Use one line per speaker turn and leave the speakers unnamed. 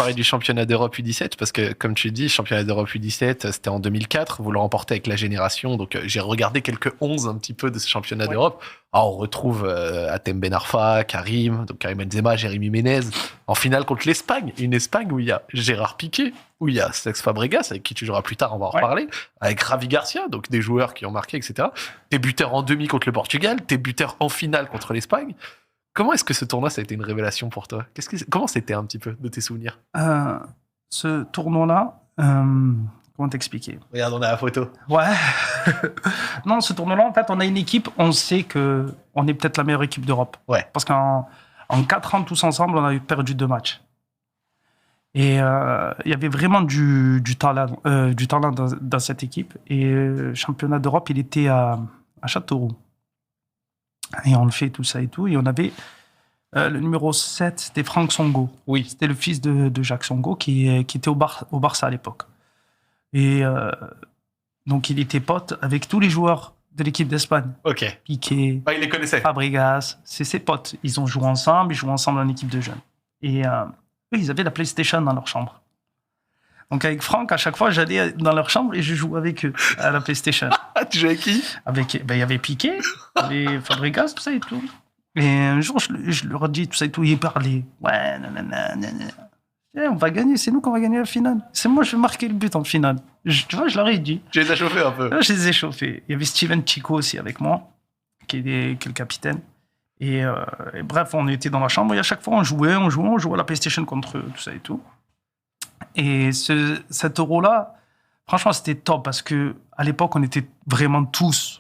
parler du championnat d'Europe U17 parce que, comme tu dis, championnat d'Europe U17, c'était en 2004. Vous le remportez avec la génération. Donc, j'ai regardé quelques 11 un petit peu de ce championnat d'Europe. On retrouve Hatem Ben Arfa, Karim Benzema, Jérémy Ménez en finale contre l'Espagne. Une Espagne où il y a Gérard Piqué, où il y a Cesc Fabregas, avec qui tu joueras plus tard, on va en reparler, avec Ravi Garcia, donc des joueurs qui ont marqué, etc. T'es buteur en demi contre le Portugal, t'es buteur en finale contre l'Espagne. Comment est-ce que ce tournoi, ça a été une révélation pour toi? Comment c'était un petit peu de tes souvenirs?
Ce tournoi-là, comment t'expliquer?
Regarde, on a la photo.
Ouais. Non, ce tournoi-là, en fait, on a une équipe, on sait qu'on est peut-être la meilleure équipe d'Europe.
Ouais.
Parce qu'en 4 ans, tous ensemble, on a perdu 2 matchs. Et il y avait vraiment du talent dans cette équipe. Et le championnat d'Europe, il était à Châteauroux. Et on le fait, tout ça et tout. Et on avait le numéro 7, c'était Franck Songo.
Oui.
C'était le fils de Jacques Songo qui était au Barça à l'époque. Et donc, il était pote avec tous les joueurs de l'équipe d'Espagne.
Ok.
Piqué,
il les connaissait.
Fabregas, c'est ses potes. Ils ont joué ensemble, ils jouent ensemble en équipe de jeunes. Et eux, ils avaient la PlayStation dans leur chambre. Donc, avec Franck, à chaque fois, j'allais dans leur chambre et je jouais avec eux à la PlayStation.
Tu jouais avec qui?
Il y avait Piqué, il y avait Fabregas, tout ça et tout. Et un jour, je leur ai dit tout ça et tout, ils parlaient. Ouais, nanana. On va gagner, c'est nous qu'on va gagner la finale. C'est moi, je vais marquer le but en finale. Tu vois, je leur ai dit.
Tu les as chauffés un peu.
Là, je les ai chauffés. Il y avait Steven Chico aussi avec moi, qui est le capitaine. Et bref, on était dans la chambre et à chaque fois, on jouait à la PlayStation contre eux, tout ça et tout. Et cet euro-là, franchement, c'était top parce qu'à l'époque, on était vraiment tous